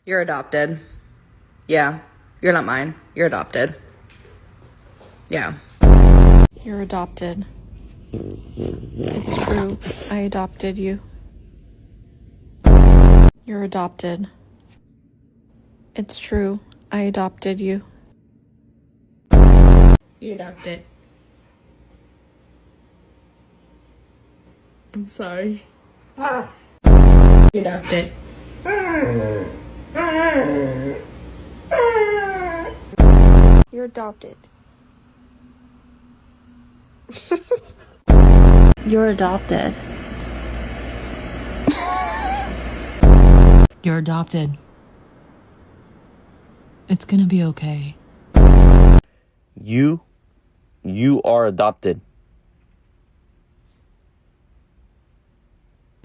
You're adopted. Yeah. You're not mine. You're adopted. Yeah. You're adopted. It's true. I adopted you. You're adopted. It's true. I adopted you. You're adopted. I'm sorry. You're adopted. You're adopted. You're adopted. You're adopted. It's gonna be okay. You are adopted.